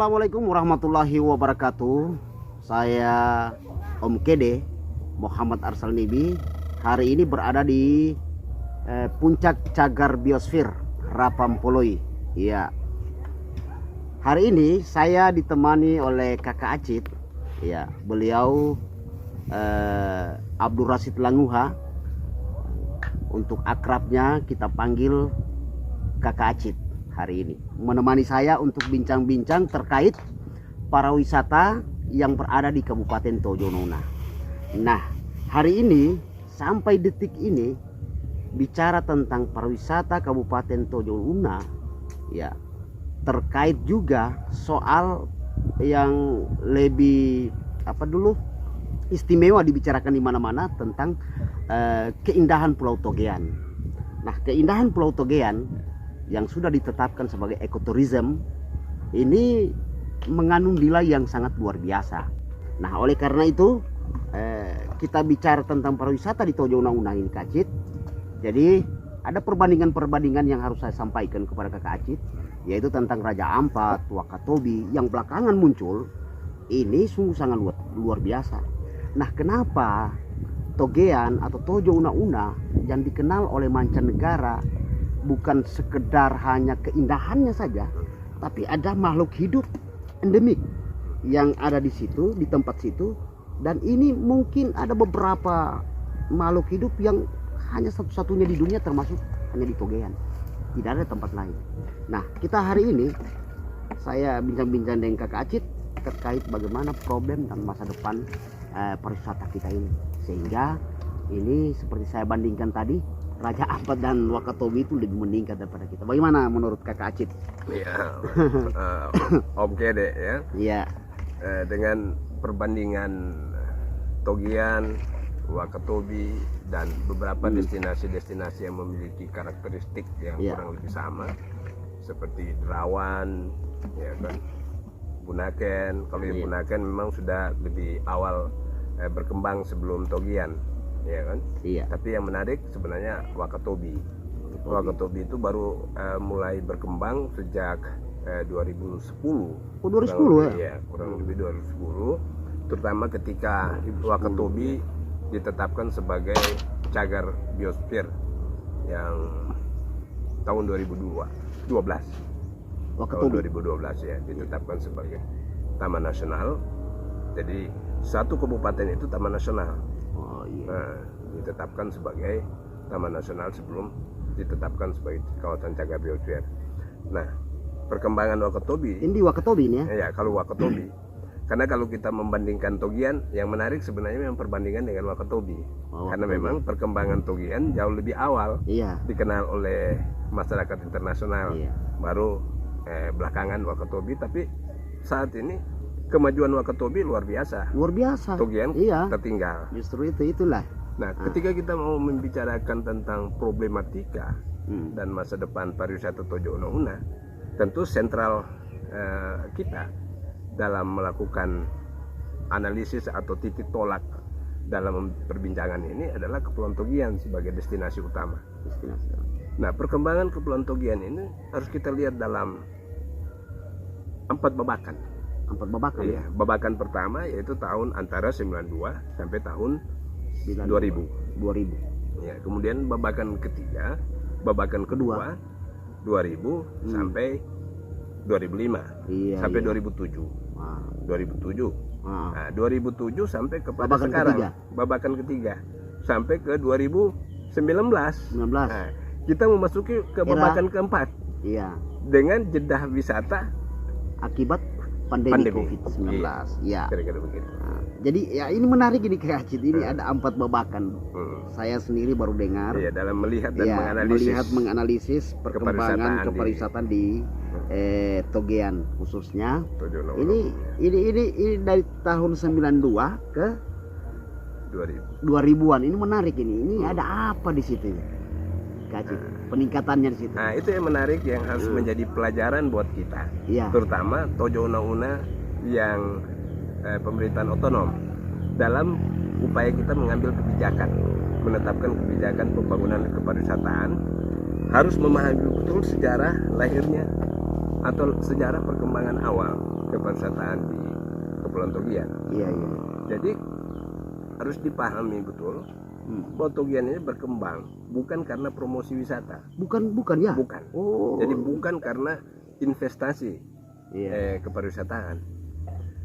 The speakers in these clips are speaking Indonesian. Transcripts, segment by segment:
Assalamualaikum warahmatullahi wabarakatuh. Saya Om Kede Muhammad Arsal Nibi. Hari ini berada di puncak cagar biosfer Rapampoloi. Iya. Hari ini saya ditemani oleh Kakak Acit. Ya, beliau Abdul Rashid Languha. Untuk akrabnya kita panggil Kakak Acit. Hari ini menemani saya untuk bincang-bincang terkait para wisata yang berada di Kabupaten Tojo Una. Nah, hari ini sampai detik ini bicara tentang pariwisata Kabupaten Tojo Una, ya, terkait juga soal yang lebih istimewa dibicarakan di mana-mana tentang keindahan Pulau Togean. Nah, keindahan Pulau Togean yang sudah ditetapkan sebagai ekoturism ini mengandung nilai yang sangat luar biasa. Nah, oleh karena itu kita bicara tentang pariwisata di Tojo Una ini, Kak Acit. Jadi ada perbandingan-perbandingan yang harus saya sampaikan kepada Kakak Acit, yaitu tentang Raja Ampat, Wakatobi yang belakangan muncul. Ini sungguh sangat luar biasa. Nah, kenapa Togean atau Tojo Una yang dikenal oleh mancanegara bukan sekedar hanya keindahannya saja, tapi ada makhluk hidup endemik yang ada di situ, di tempat situ. Dan ini mungkin ada beberapa makhluk hidup yang hanya satu-satunya di dunia, termasuk hanya di Togean, tidak ada tempat lain. Nah, kita hari ini saya bincang-bincang dengan Kakak Acit terkait bagaimana problem dan masa depan pariwisata kita ini, sehingga ini seperti saya bandingkan tadi, Raja Ampat dan Wakatobi itu lebih meningkat daripada kita. Bagaimana menurut Kakak Acit? Ya, Om Kede ya. Iya. Dengan perbandingan Togean, Wakatobi dan beberapa destinasi-destinasi yang memiliki karakteristik yang kurang lebih sama, seperti Derawan, ya kan, Bunaken. Kalau di Bunaken memang sudah lebih awal berkembang sebelum Togean. Ya kan? Iya. Tapi yang menarik sebenarnya Wakatobi. Wakatobi itu baru mulai berkembang sejak 2010. Oh, 2010 ya? Kurang lebih 2010. Terutama ketika Wakatobi ditetapkan sebagai cagar biosfer yang tahun 2012. Wakatobi 2012 ya, ditetapkan sebagai taman nasional. Jadi satu kabupaten itu taman nasional. Nah, ditetapkan sebagai taman nasional sebelum ditetapkan sebagai kawasan cagar biosfer. Nah, perkembangan Wakatobi ini di Wakatobi ini ya? Ya, kalau Wakatobi. Karena kalau kita membandingkan Togean, yang menarik sebenarnya memang perbandingan dengan Wakatobi. Karena memang perkembangan Togean jauh lebih awal dikenal oleh masyarakat internasional. Baru belakangan Wakatobi, tapi saat ini kemajuan Wakatobi luar biasa. Luar biasa. Togean tertinggal. Justru itulah. Nah, ketika kita mau membicarakan tentang problematika dan masa depan pariwisata Tojo Una, tentu sentral kita dalam melakukan analisis atau titik tolak dalam perbincangan ini adalah Kepulauan Togian sebagai destinasi utama. Nah, perkembangan Kepulauan Togian ini harus kita lihat dalam 4 babakan. 4 babakan. Iya, babakan pertama yaitu tahun antara 92 sampai tahun 2000. Ya, kemudian babakan ketiga, babakan kedua 2000 sampai 2005 sampai 2007. 2007. Nah, 2007 sampai kepada babakan sekarang. Ketiga. Babakan ketiga sampai ke 2019. Nah, kita memasuki ke babakan keempat. Iya. Dengan jedah wisata akibat pandemi COVID-19. Ya. Kira-kira begitu. Nah, jadi ya ini menarik ini Kak Acit. Ini ada 4 babakan. Saya sendiri baru dengar. Iya, dalam melihat dan menganalisis perkembangan kepariwisataan di Togean khususnya. Ini dari tahun 92 ke 2000-an. Ini menarik ini. Ini ada apa di situ? Peningkatannya di situ. Nah, itu yang menarik yang harus menjadi pelajaran buat kita. Terutama Tojo Una yang pemerintahan otonom dalam upaya kita mengambil kebijakan, menetapkan kebijakan pembangunan kepariwisataan, harus memahami betul sejarah lahirnya atau sejarah perkembangan awal pariwisataan di Kepulauan Togian. Iya, iya. Jadi harus dipahami betul bahwa Togian ini berkembang bukan karena promosi wisata. Bukan ya? Bukan. Oh. Jadi bukan karena investasi Iya. kepariwisataan,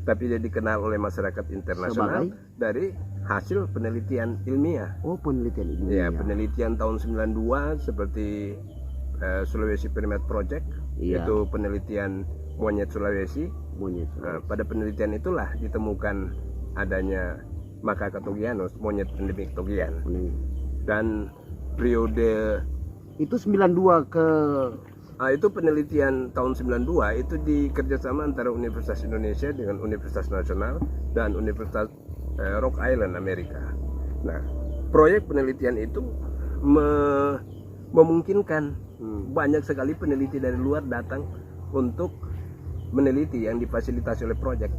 tapi dia dikenal oleh masyarakat internasional dari hasil penelitian ilmiah. Oh, penelitian ini. Ya, penelitian tahun 92 seperti Sulawesi Pyramid Project, Iya. itu penelitian monyet Sulawesi. Monyet. Nah, pada penelitian itulah ditemukan adanya Macaca togianus, monyet endemik Togian. Dan periode Itu 92 ke itu penelitian tahun 92 itu dikerjasama antara Universitas Indonesia dengan Universitas Nasional dan Universitas Rock Island Amerika. Nah, proyek penelitian itu memungkinkan banyak sekali peneliti dari luar datang untuk meneliti yang difasilitasi oleh proyek.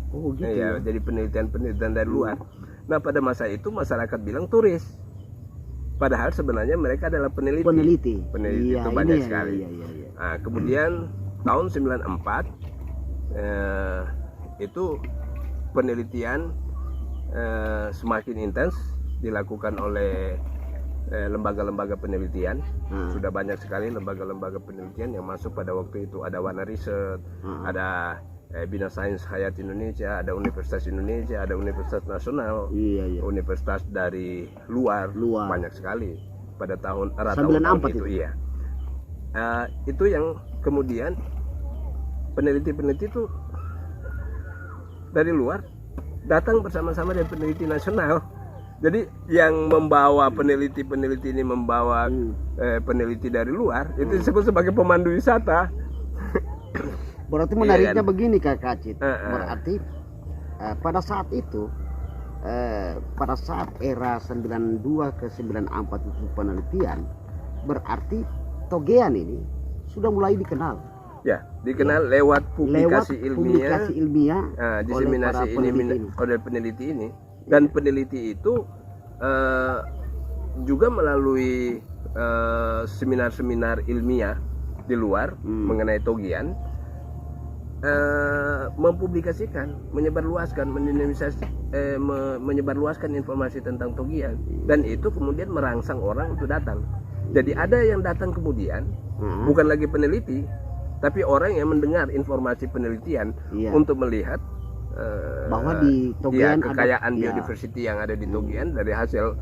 Oh, gitu. Ya, jadi penelitian dari luar. Nah, pada masa itu masyarakat bilang turis. Padahal sebenarnya mereka adalah peneliti. Peneliti Iya, itu banyak ini, sekali. Iya. Nah, kemudian tahun 94 itu penelitian semakin intens dilakukan oleh lembaga-lembaga penelitian. Sudah banyak sekali lembaga-lembaga penelitian yang masuk pada waktu itu. Ada Wana Research, ada Bina Sains Hayat Indonesia, ada Universitas Indonesia, ada Universitas Nasional, Iya. universitas dari luar, banyak sekali pada tahun 94 itu. Iya. Itu yang kemudian peneliti-peneliti itu dari luar datang bersama-sama dengan peneliti nasional. Jadi yang membawa peneliti-peneliti ini membawa peneliti dari luar itu disebut sebagai pemandu wisata. Berarti menariknya begini Kak Kacit. Berarti pada saat itu pada saat era 92 ke 94 itu penelitian, berarti Togian ini sudah mulai dikenal. Ya, dikenal lewat publikasi ilmiah, diseminasi oleh peneliti ini. Dan peneliti itu juga melalui seminar-seminar ilmiah di luar mengenai Togian, mempublikasikan, menyebarluaskan informasi tentang Togian, dan itu kemudian merangsang orang untuk datang. Jadi ada yang datang kemudian bukan lagi peneliti, tapi orang yang mendengar informasi penelitian untuk melihat bahwa di Togian kekayaan biodiversity yang ada di Togian dari hasil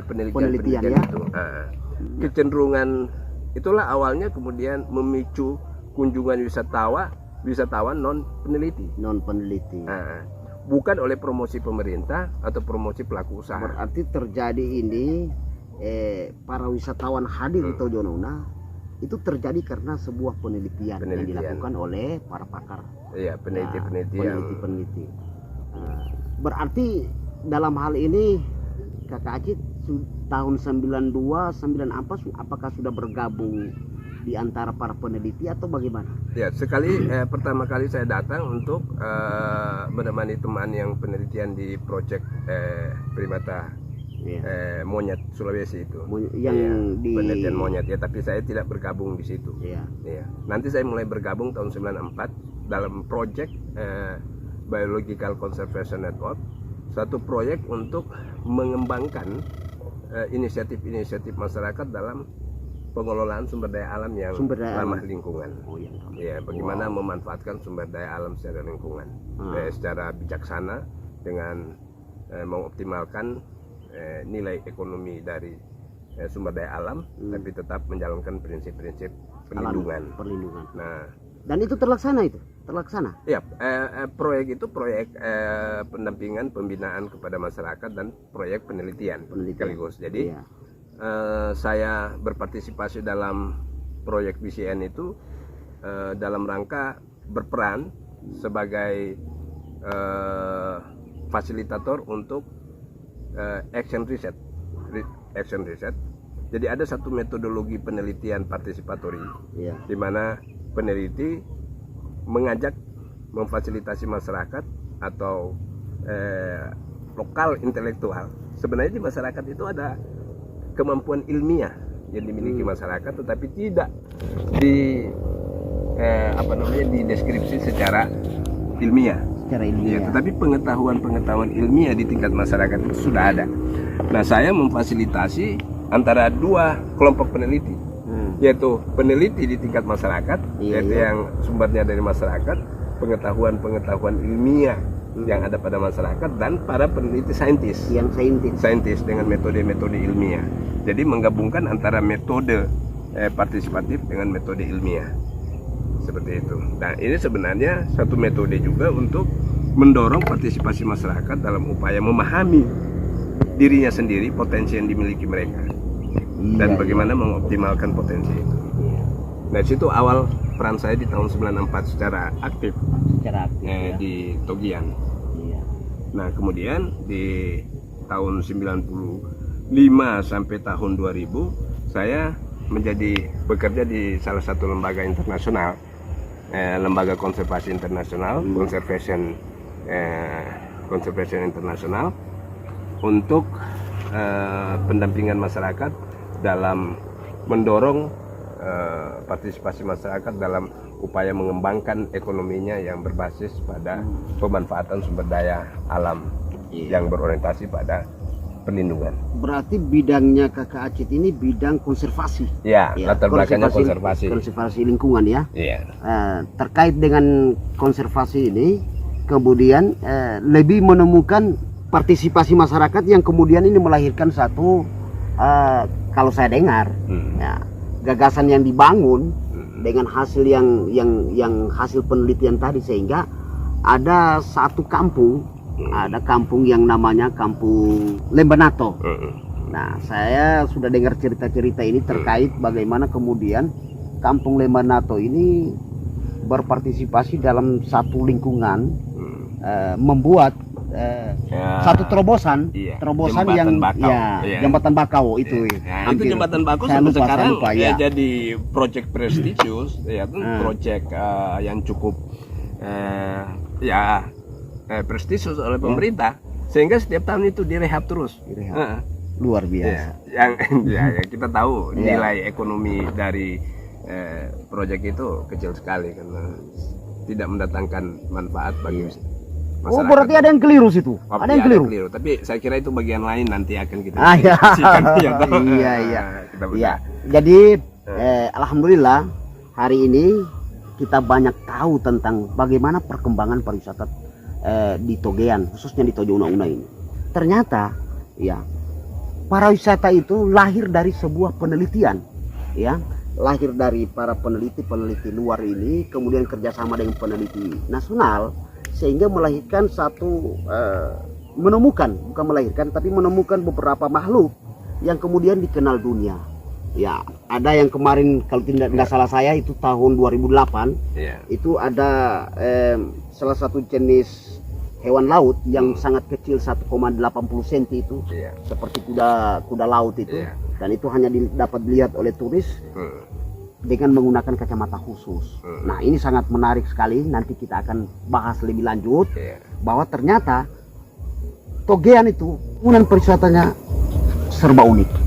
penelitian itu. Kecenderungan itulah awalnya kemudian memicu kunjungan wisatawan non peneliti. Bukan oleh promosi pemerintah atau promosi pelaku usaha. Berarti terjadi ini para wisatawan hadir di Tojo Una itu terjadi karena sebuah penelitian yang dilakukan oleh para pakar. Iya, peneliti. Berarti dalam hal ini Kakak Acit tahun 92, 94 apakah sudah bergabung di antara para peneliti atau bagaimana? Ya, pertama kali saya datang untuk menemani teman yang penelitian di proyek primata monyet Sulawesi itu. Yang di penelitian monyet ya, tapi saya tidak bergabung di situ. Iya. Nanti saya mulai bergabung tahun 94 dalam proyek Biological Conservation Network, satu proyek untuk mengembangkan inisiatif-inisiatif masyarakat dalam pengelolaan sumber daya alam yang ramah lingkungan. Bagaimana memanfaatkan sumber daya alam secara lingkungan, secara bijaksana dengan mengoptimalkan nilai ekonomi dari sumber daya alam, tapi tetap menjalankan prinsip-prinsip perlindungan. Nah, dan itu terlaksana Ya, proyek itu proyek pendampingan pembinaan kepada masyarakat dan proyek penelitian sekaligus. Jadi saya berpartisipasi dalam proyek BCN itu dalam rangka berperan sebagai fasilitator untuk action research. Jadi ada satu metodologi penelitian partisipatori, di mana peneliti mengajak memfasilitasi masyarakat atau lokal intelektual. Sebenarnya di masyarakat itu ada kemampuan ilmiah yang dimiliki masyarakat, tetapi tidak dideskripsi secara ilmiah. Secara ilmiah. Ya, tetapi pengetahuan ilmiah di tingkat masyarakat itu sudah ada. Nah, saya memfasilitasi antara dua kelompok peneliti, yaitu peneliti di tingkat masyarakat, yaitu yang sumbernya dari masyarakat, pengetahuan ilmiah yang ada pada masyarakat, dan para peneliti saintis dengan metode-metode ilmiah. Jadi menggabungkan antara metode partisipatif dengan metode ilmiah, seperti itu. Nah, ini sebenarnya satu metode juga untuk mendorong partisipasi masyarakat dalam upaya memahami dirinya sendiri, potensi yang dimiliki mereka, dan bagaimana mengoptimalkan potensi itu. Nah, situ awal peran saya di tahun 94 secara aktif di Togian. Nah, kemudian di tahun 95 sampai tahun 2000 saya bekerja di salah satu lembaga internasional, lembaga konservasi internasional, conservation internasional, untuk pendampingan masyarakat dalam mendorong partisipasi masyarakat dalam upaya mengembangkan ekonominya yang berbasis pada pemanfaatan sumber daya alam yang berorientasi pada perlindungan. Berarti bidangnya Kakak Acit ini bidang konservasi. Ya, latar belakangnya konservasi lingkungan ya. Terkait dengan konservasi ini, kemudian lebih menemukan partisipasi masyarakat yang kemudian ini melahirkan satu, kalau saya dengar, gagasan yang dibangun dengan hasil yang hasil penelitian tadi, sehingga ada satu kampung. Ada kampung yang namanya Kampung Lembanato. Nah, saya sudah dengar cerita-cerita ini terkait bagaimana kemudian Kampung Lembanato ini berpartisipasi dalam satu lingkungan, membuat satu terobosan yang jembatan Bakau itu. Itu jembatan Bakau sampai sekarang jadi proyek prestisius, proyek yang cukup prestisius oleh pemerintah, sehingga setiap tahun itu direhab terus. Luar biasa. Yang kita tahu nilai ekonomi dari proyek itu kecil sekali karena tidak mendatangkan manfaat bagi masyarakat. Oh, berarti ada yang keliru situ. Ada yang keliru. Tapi saya kira itu bagian lain, nanti akan kita diskusikan. Iya. Jadi alhamdulillah hari ini kita banyak tahu tentang bagaimana perkembangan pariwisata di Togean, khususnya di Tojo Una-Una ini. Ternyata pariwisata itu lahir dari sebuah penelitian, lahir dari para peneliti luar ini, kemudian kerjasama dengan peneliti nasional, sehingga melahirkan satu menemukan beberapa makhluk yang kemudian dikenal dunia. Ya, ada yang kemarin kalau tidak salah saya itu tahun 2008, itu ada salah satu jenis hewan laut yang sangat kecil, 1,80 cm itu, seperti kuda laut itu, dan itu hanya dapat dilihat oleh turis dengan menggunakan kacamata khusus. Nah, ini sangat menarik sekali. Nanti kita akan bahas lebih lanjut bahwa ternyata Togean itu penggunaan pariwisatanya serba unik.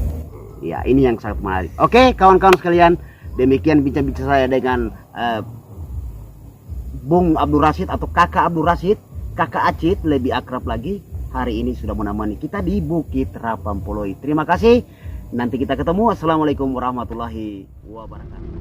Ya, ini yang sangat menarik. Oke, kawan-kawan sekalian, demikian bincang-bincang saya dengan Bung Abdul Rashid atau Kakak Abdul Rashid, Kakak Acit lebih akrab lagi. Hari ini sudah menemani kita di Bukit Rapampoloi. Terima kasih. Nanti kita ketemu. Assalamualaikum warahmatullahi wabarakatuh.